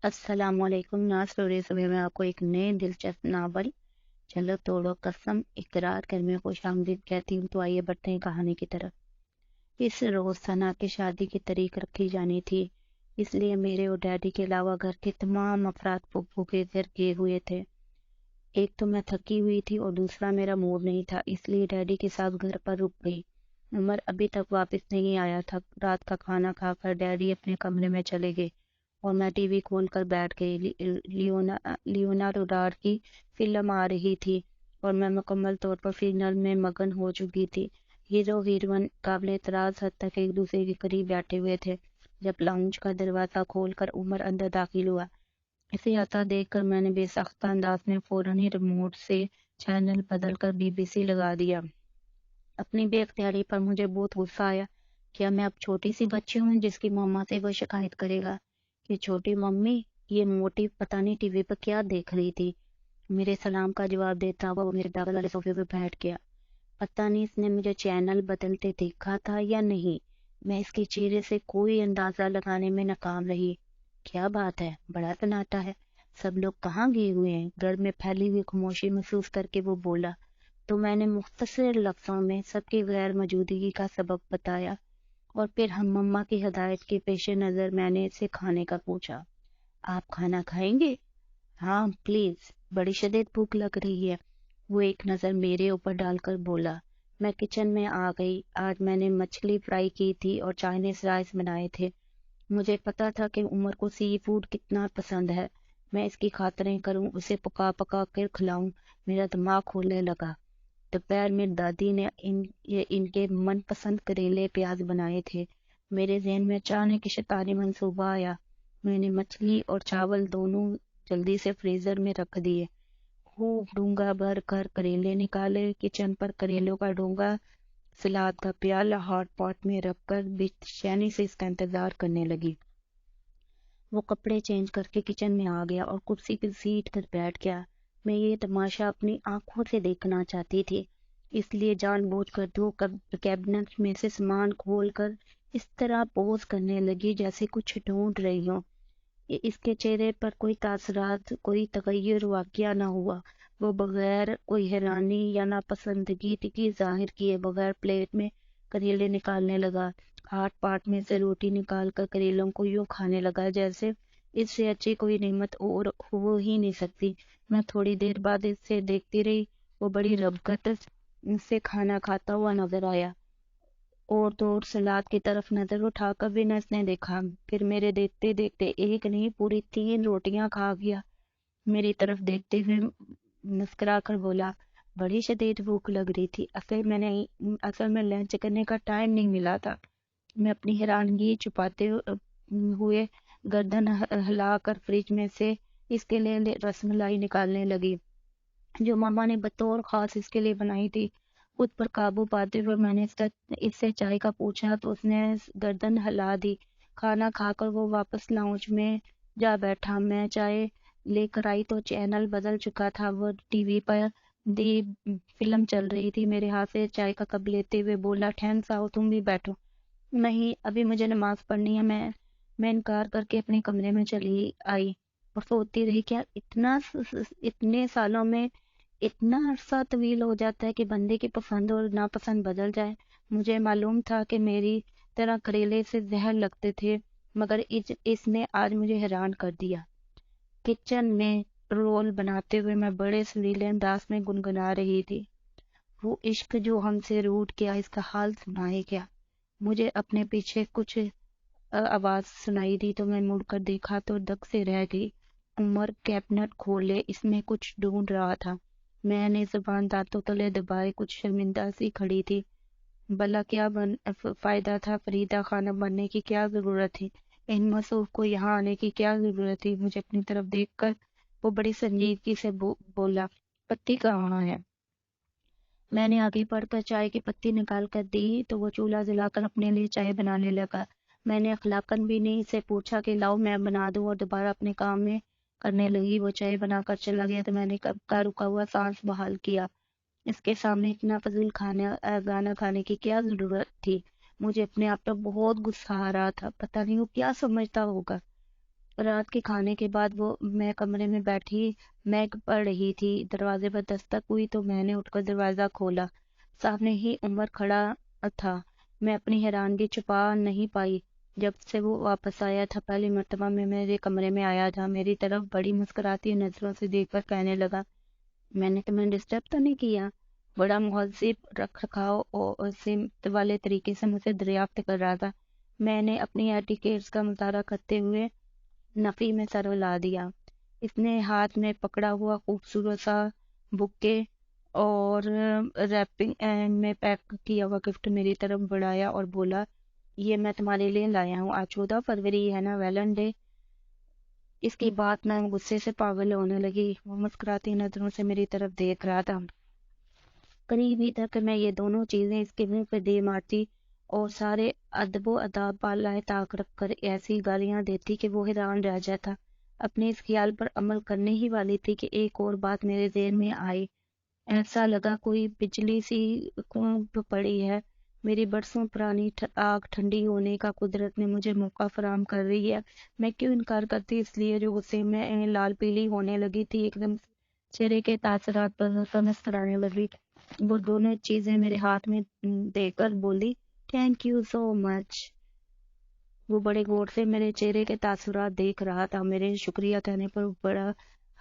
السلام علیکم ناز اسٹوری صبح میں آپ کو ایک نئے دلچسپ ناول چلو توڑو قسم اقرار کر میں خوش آمدید کہتی ہوں۔ تو آئیے بڑھتے ہیں کہانی کی طرف۔ اس روز ثنا کی شادی کی تاریخ رکھی جانی تھی، اس لیے میرے اور ڈیڈی کے علاوہ گھر کے تمام افراد پھپھو کے گھر گئے ہوئے تھے۔ ایک تو میں تھکی ہوئی تھی اور دوسرا میرا موڈ نہیں تھا، اس لیے ڈیڈی کے ساتھ گھر پر رک گئی۔ عمر ابھی تک واپس نہیں آیا تھا۔ رات کا کھانا کھا کر ڈیڈی اپنے کمرے میں چلے گئے اور میں ٹی وی کھول کر بیٹھ گئی۔ لیونارڈو کی فلم آ رہی تھی اور میں مکمل طور پر فلم میں مگن ہو چکی تھی۔ ہیرو ہیروئن قابل اعتراض حد تک ایک دوسرے کے قریب بیٹھے ہوئے تھے جب لاؤنج کا دروازہ کھول کر عمر اندر داخل ہوا۔ اسے آتا دیکھ کر میں نے بے ساختہ انداز میں فوراً ہی ریموٹ سے چینل بدل کر BBC لگا دیا۔ اپنی بے اختیاری پر مجھے بہت غصہ آیا۔ کیا میں اب چھوٹی سی بچی ہوں جس کی ماما سے وہ شکایت کرے گا کہ چھوٹی ممی یہ موٹی پتہ نہیں ٹی وی پر کیا دیکھ رہی تھی؟ میرے سلام کا جواب دیتا ہوا وہ میرے بغل والے صوفے پہ بیٹھ گیا۔ پتہ نہیں اس نے مجھے چینل بدلتے دیکھا تھا یا نہیں، میں اس کے چہرے سے کوئی اندازہ لگانے میں ناکام رہی۔ کیا بات ہے، بڑا سناٹا ہے، سب لوگ کہاں گئے ہوئے ہیں؟ گھر میں پھیلی ہوئی خاموشی محسوس کر کے وہ بولا تو میں نے مختصر لفظوں میں سب کی غیر موجودگی کا سبب بتایا، اور پھر ہم مما کی ہدایت کے پیش نظر میں نے اسے کھانے کا پوچھا۔ آپ کھانا کھائیں گے؟ ہاں پلیز، بڑی شدید بھوک لگ رہی ہے، وہ ایک نظر میرے اوپر ڈال کر بولا۔ میں کچن میں آ گئی۔ آج میں نے مچھلی فرائی کی تھی اور چائنیز رائس بنائے تھے۔ مجھے پتا تھا کہ عمر کو سی فوڈ کتنا پسند ہے، میں اس کی خاطریں کروں، اسے پکا پکا کر کھلاؤں، میرا دماغ کھولنے لگا۔ دوپہر میں دادی نے ان کے من پسند کریلے پیاز بنائے تھے۔ میرے ذہن میں اچانک شیطانی منصوبہ آیا۔ میں نے مچھلی اور چاول دونوں جلدی سے فریزر میں رکھ دیے، خوب ڈونگا بھر کر کریلے نکالے، کچن پر کریلوں کا ڈونگا، سلاد کا پیالہ ہاٹ پاٹ میں رکھ کر بے چینی سے اس کا انتظار کرنے لگی۔ وہ کپڑے چینج کر کے کچن میں آ گیا اور کرسی پہ سیٹ کر بیٹھ گیا۔ میں یہ تماشا اپنی آنکھوں سے دیکھنا چاہتی تھی، اس لیے جان بوجھ کر دو کیبنٹ میں سے سامان کھول کر اس طرح پوز کرنے لگی جیسے کچھ ڈھونڈ رہی ہوں۔ اس کے چہرے پر کوئی تاثرات، کوئی تغیر واقعہ نہ ہوا۔ وہ بغیر کوئی حیرانی یا ناپسندگی کی ظاہر کیے بغیر پلیٹ میں کریلے نکالنے لگا، ہاٹ پاٹ میں سے روٹی نکال کر کریلوں کو یوں کھانے لگا جیسے اس سے اچھی کوئی نعمت اور ہو ہی نہیں سکتی۔ میں تھوڑی دیر بعد اس سے دیکھتی رہی، وہ بڑی رغبت سے کھانا کھاتا ہوا نظر آیا، اور تو اور سلاد کی طرف نظر اٹھا کر بھی نہ اس نے دیکھا۔ پھر میرے دیکھتے دیکھتے ایک نہیں پوری 3 روٹیاں کھا گیا۔ میری طرف دیکھتے ہوئے مسکرا کر بولا، بڑی شدید بھوک لگ رہی تھی، اصل میں لنچ کرنے کا ٹائم نہیں ملا تھا۔ میں اپنی حیرانگی چھپاتے ہوئے گردن ہلا کر فریج میں سے اس کے لیے رس ملائی نکالنے لگی جو ماما نے بطور خاص اس کے لیے بنائی تھی۔ خود پر قابو پاتے ہوئے میں نے اس سے چائے کا پوچھا تو اس نے گردن ہلا دی۔ کھانا کھا کر وہ واپس لاؤنج میں جا بیٹھا۔ میں چائے لے کر آئی تو چینل بدل چکا تھا، وہ ٹی وی پر دی فلم چل رہی تھی۔ میرے ہاتھ سے چائے کا کپ لیتے ہوئے بولا، ٹھہر آؤ، تم بھی بیٹھو۔ نہیں، ابھی مجھے نماز پڑھنی ہے۔ میں انکار کر کے اپنے کمرے میں چلی آئی اور سوچتی رہی، کیا اتنے سالوں میں اتنا عرصہ طویل ہو جاتا ہے کہ بندے کی پسند اور ناپسند بدل جائے؟ مجھے معلوم تھا کہ میری طرح کریلے سے زہر لگتے تھے، مگر اس نے آج مجھے حیران کر دیا۔ کچن میں رول بناتے ہوئے میں بڑے سریلے انداز میں گنگنا رہی تھی، وہ عشق جو ہم سے روٹ گیا، اس کا حال سنائے کیا؟ مجھے اپنے پیچھے کچھ آواز سنائی دی تو میں مڑ کر دیکھا تو دک سے رہ گئی۔ عمر کیبنٹ کھولے اس میں کچھ ڈھونڈ رہا تھا۔ میں نے زبان دانتوں تلے دبائے کچھ شرمندہ سی کھڑی تھی۔ بھلا کیا فائدہ تھا؟ فریدہ خانم بننے کی کیا ضرورت تھی؟ ان مصوف کو یہاں آنے کی کیا ضرورت تھی؟ مجھے اپنی طرف دیکھ کر وہ بڑی سنجیدگی سے بولا، پتی کہاں ہے؟ میں نے آگے بڑھ کر چائے کی پتی نکال کر دی تو وہ چولہا جلا کر اپنے لیے چائے بنانے لگا۔ میں نے اخلاقاً بھی نہیں سے پوچھا کہ لاؤ میں بنا دوں، اور دوبارہ اپنے کام میں کرنے لگی۔ وہ چائے بنا کر چلا گیا تو میں نے کب کا رکا ہوا سانس بحال کیا۔ اس کے سامنے اتنا فضول کھانا کھانے کی کیا ضرورت تھی؟ مجھے اپنے آپ پر بہت غصہ آ رہا تھا، پتہ نہیں وہ کیا سمجھتا ہوگا۔ رات کے کھانے کے بعد میں کمرے میں بیٹھی میگ پڑھ رہی تھی، دروازے پر دستک ہوئی تو میں نے اٹھ کر دروازہ کھولا۔ سامنے ہی عمر کھڑا تھا۔ میں اپنی حیرانگی چھپا نہیں پائی۔ جب سے وہ واپس آیا تھا پہلی مرتبہ میں میرے کمرے میں آیا تھا، میری طرف بڑی مسکراتی نظروں سے دیکھ کر کہنے لگا، میں نے تمہیں ڈسٹرب تو نہیں کیا؟ بڑا مہذب رکھ رکھاؤ اور سمت والے طریقے سے مجھے دریافت کر رہا تھا۔ میں نے اپنی ایٹیکیٹس کا مظاہرہ کرتے ہوئے نفی میں سر ہلا دیا۔ اس نے ہاتھ میں پکڑا ہوا خوبصورت سا بکے اور ریپنگ میں پیک کیا ہوا گفٹ میری طرف بڑھایا اور بولا، یہ میں تمہارے لیے لایا ہوں، آج 14 فروری ہے نا، ویلن ڈے۔ اس کی بات میں غصے سے پاگل ہونے لگی۔ وہ مسکراتی نظروں سے میری طرف دیکھ رہا تھا۔ قریب ہی تک میں یہ دونوں چیزیں اس کے منہ پہ دے مارتی اور سارے ادب و آداب بالائے طاق رکھ کر ایسی گالیاں دیتی کہ وہ حیران رہ جاتا۔ اپنے اس خیال پر عمل کرنے ہی والی تھی کہ ایک اور بات میرے ذہن میں آئی۔ ایسا لگا کوئی بجلی سی کوب پڑی ہے۔ میری برسوں پرانی آگ ٹھنڈی ہونے کا قدرت نے مجھے موقع فراہم کر رہی ہے۔ میں کیوں انکار کرتی، اس لیے جو غصے میں لال پیلی ہونے لگی تھی، ایک دم چہرے کے تاثرات پر تمس کرانے لگی۔ وہ دونوں چیزیں میرے ہاتھ میں دے کر بولی، تھینک یو سو مچ۔ وہ بڑے غور سے میرے چہرے کے تاثرات دیکھ رہا تھا۔ میرے شکریہ کہنے پر بڑا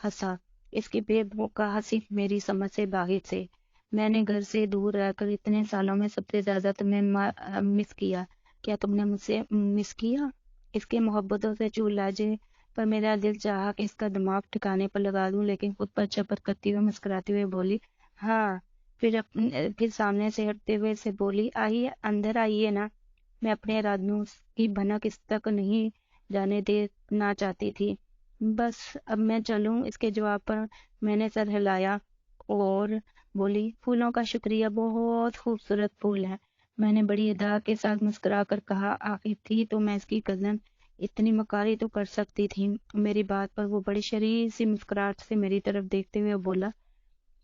ہنسا۔ اس کی بے موقع ہنسی میری سمجھ سے باہر سے۔ میں نے گھر سے دور رہ کر اتنے سالوں میں سب سے زیادہ تمہیں مس کیا۔ کیا تم نے مجھ سے مس کیا؟ اس کے محبتوں سے چور لہجے پر میرا دل چاہا کہ اس کا دماغ ٹھکانے پر لگا دوں، لیکن خود پر چپت کرتی ہوئے مسکراتی ہوئے بولی، ہاں۔ پھر سامنے سے ہٹتے ہوئے سے بولی، آئیے اندر آئیے نا۔ میں اپنے ارادوں کی بھنک اس تک نہیں جانے دینا چاہتی تھی۔ بس اب میں چلوں؟ اس کے جواب پر میں نے سر ہلایا اور بولی، پھولوں کا شکریہ، بہت خوبصورت پھول ہے۔ میں نے بڑی ادا کے ساتھ مسکرا کر کہا، آخر تھی تو میں اس کی کزن، اتنی مکاری تو کر سکتی تھی۔ میری بات پر وہ بڑی شریر سی مسکراہٹ سے میری طرف دیکھتے ہوئے بولا،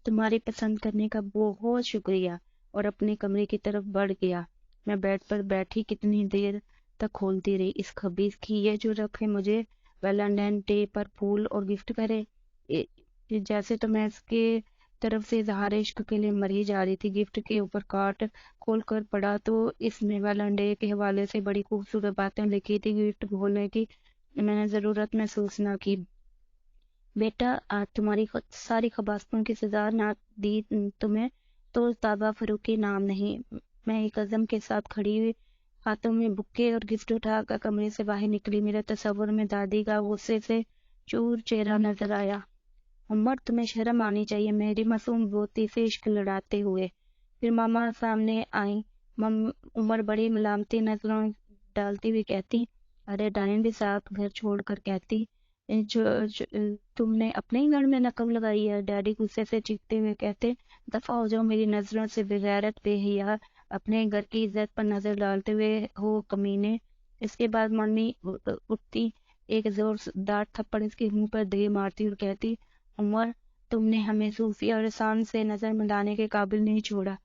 تمہاری پسند کرنے کا بہت شکریہ، اور اپنے کمرے کی طرف بڑھ گیا۔ میں بیڈ پر بیٹھی کتنی دیر تک کھولتی رہی۔ اس خبیث کی یہ جرأت ہے مجھے ویلنٹائن ڈے پر پھول اور گفٹ کرے، جیسے تو میں اس کے طرف سے اظہار عشق کے لیے مری جا رہی تھی۔ گفٹ کے اوپر کارڈ کھول کر پڑھا تو اس میں ویلنٹائن ڈے کے حوالے سے بڑی خوبصورت باتیں لکھی تھی۔ گفٹ کھولنے کی میں نے ضرورت محسوس نہ کی۔ بیٹا، آج تمہاری ساری خباثتوں کی سزا نہ دی تمہیں تو تابہ فروخی نام نہیں۔ میں ایک عزم کے ساتھ کھڑی ہوئی، ہاتھوں میں بکے اور گفٹ اٹھا کر کمرے سے باہر نکلی۔ میرے تصور میں دادی کا غصے سے چور چہرہ نظر آیا۔ عمر، تمہیں شرم آنی چاہیے، میری معصوم بوتی سے عشق لڑاتے ہوئے۔ پھر ماما سامنے آئیں۔ عمر بڑی ملامتی نظروں ڈالتی ہوئی کہتی، ارے ڈائن بھی صاحب گھر چھوڑ کر کہتی، تم نے اپنے ہی گھر میں نقب لگائی ہے۔ ڈیڈی غصے سے چیختے ہوئے کہتے، دفعہ ہو جاؤ میری نظروں سے، بغیرت، بے حیا، اپنے گھر کی عزت پر نظر ڈالتے ہوئے ہو کمینے۔ اس کے بعد ممی اٹھتی، ایک زوردار تھپڑ اس کے منہ پر دے مارتی اور کہتی، عمر، تم نے ہمیں صوفیہ اور احسان سے نظر ملانے کے قابل نہیں چھوڑا۔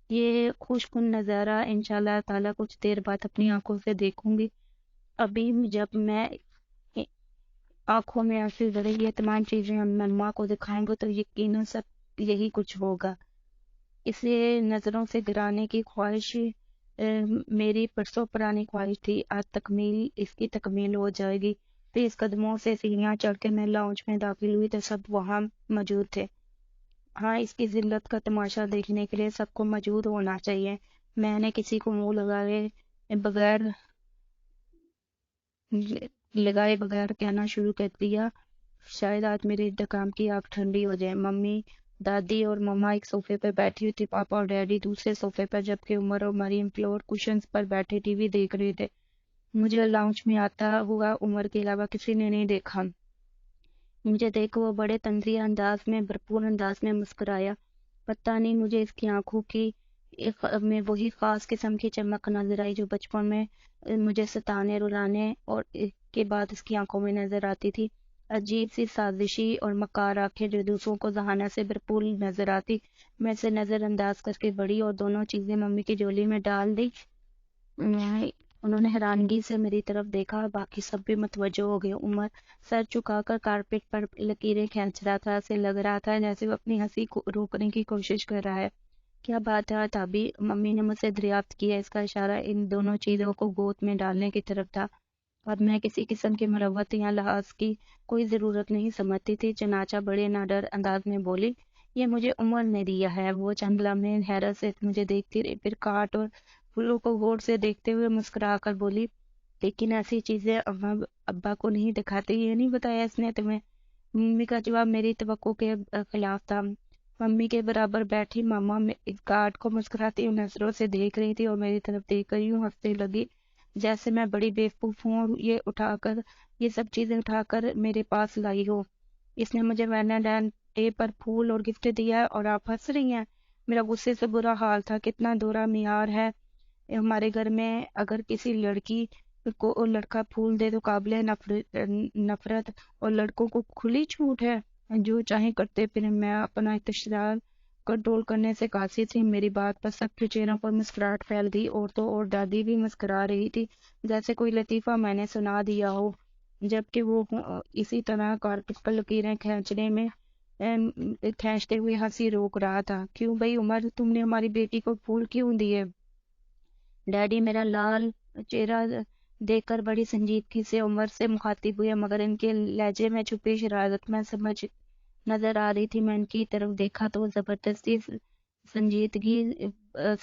یہ خوش کن نظارہ انشاءاللہ تعالیٰ کچھ دیر بعد اپنی آنکھوں سے دیکھوں گی۔ ابھی جب میں آنکھوں میں آنسو بھرے یہ تمام چیزیں مما کو دکھائیں گے تو یقیناً سب یہی کچھ ہوگا۔ اسے نظروں سے گرانے کی خواہش میری برسوں پرانی خواہش تھی، آج اس کی تکمیل ہو جائے گی۔ پھر اس قدموں سے سیڑھیاں چڑھ کے میں لاؤنج میں داخل ہوئی تو سب وہاں موجود تھے۔ ہاں، اس کی ذلت کا تماشا دیکھنے کے لیے سب کو موجود ہونا چاہیے۔ میں نے کسی کو منہ لگائے بغیر کہنا شروع کر دیا، شاید آج میرے انتقام کی آگ ٹھنڈی ہو جائے۔ ممی، دادی اور مما ایک صوفے پر بیٹھی ہوئی تھی، پاپا اور ڈیڈی دوسرے صوفے پر، جبکہ عمر اور مریم فلور کشنز پر بیٹھے ٹی وی دیکھ رہے تھے۔ مجھے لاؤنج میں آتا ہوا عمر کے علاوہ کسی نے نہیں دیکھا۔ مجھے دیکھ وہ بڑے طنزیہ انداز میں، بھرپور انداز میں مسکرایا۔ پتہ نہیں مجھے اس کی آنکھوں میں وہی خاص قسم کی چمک نظر آئی جو بچپن میں مجھے ستانے، رلانے اور کے بعد اس کی آنکھوں میں نظر آتی تھی۔ عجیب سی سازشی اور مکار آنکھیں جو دوسروں کو ذہانت سے بھرپور نظر آتی۔ میں اسے نظر انداز کر کے بڑی اور دونوں چیزیں ممی کی جولی میں ڈال دی۔ میں انہوں نے حیرانگی سے میری طرف دیکھا اور باقی سب بھی متوجہ ہو گئے۔ عمر سر چکا کر کارپیٹ پر لکیریں کھینچ رہا تھا، اسے لگ رہا تھا جیسے وہ اپنی ہنسی کو روکنے کی کوشش کر رہا ہے۔ کیا بات ہے تابی؟ ممی نے مجھ سے دریافت کیا۔ اس کا اشارہ ان دونوں چیزوں کو گود میں ڈالنے کی طرف تھا، اور میں کسی قسم کی مروت یا لحاظ کی کوئی ضرورت نہیں سمجھتی تھی، چنانچہ بڑے نادر انداز میں بولی، یہ مجھے عمر نے دیا ہے۔ وہ چند لمحے حیرت سے مجھے دیکھتی رہی، پھر کاٹ اور پھولوں کو غور سے دیکھتے ہوئے مسکرا کر بولی، لیکن ایسی چیزیں ابا کو نہیں دکھاتے، یہ نہیں بتایا اس نے تمہیں؟ ممی کا جواب میری توقع کے خلاف تھا۔ ممی کے برابر بیٹھی ماما اس کارڈ کو مسکراتی ہوئی نظروں سے دیکھ رہی تھی اور میری طرف دیکھ کر یوں ہنسنے لگی جیسے میں بڑی بیوقوف ہوں اور یہ سب چیزیں اٹھا کر میرے پاس لائی ہو۔ اس نے مجھے ویلنٹائن ڈے پر پھول اور گفٹ دیا ہے اور آپ ہنس رہی ہیں؟ میرا غصے سے برا حال تھا۔ کتنا دورہ معیار ہے ہمارے گھر میں، اگر کسی لڑکی کو لڑکا پھول دے تو قابل نفرت، اور لڑکوں کو کھلی چھوٹ ہے، جو چاہیں کرتے پھریں۔ میں اپنا اتشار کنٹرول کرنے سے قاصر تھی۔ میری بات پر سب کے چہروں پر مسکراہٹ پھیل گئی، عورتوں اور دادی بھی مسکرا رہی تھی جیسے کوئی لطیفہ میں نے سنا دیا ہو، جبکہ وہ اسی طرح کارپٹ پر لکیریں کھینچتے ہوئے ہنسی روک رہا تھا۔ کیوں بھئی عمر، تم نے ہماری بیٹی کو پھول کیوں دیے؟ ڈیڈی میرا لال چہرہ دیکھ کر بڑی سنجیدگی سے عمر سے مخاطب ہوئے، مگر ان کے لہجے میں چھپی شرارت میں سمجھ نظر آ رہی تھی۔ میں ان کی طرف دیکھا تو وہ زبردستی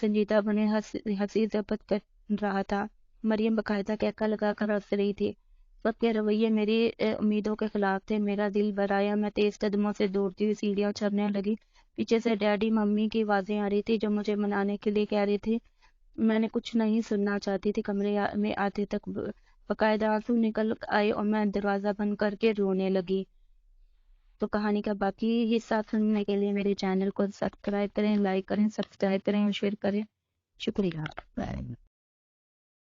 سنجیدہ بنے ہنسی ضبط کر رہا تھا۔ مریم باقاعدہ کہکا لگا کر ہنس رہی تھی۔ سب کے رویے میری امیدوں کے خلاف تھے۔ میرا دل بھر آیا، میں تیز قدموں سے دوڑتی ہوئی سیڑھیاں چڑھنے لگی۔ پیچھے سے ڈیڈی ممی کی آوازیں آ رہی تھی جو مجھے منانے کے لیے کہہ رہی تھی۔ میں نے کچھ نہیں سننا چاہتی تھی۔ کمرے میں آتے تک باقاعدہ آنسو نکل آئے اور میں دروازہ بند کر کے رونے لگی۔ تو کہانی کا باقی حصہ سننے کے لیے میرے چینل کو سبسکرائب کریں، لائک کریں، سبسکرائب کریں اور شیئر کریں۔ شکریہ۔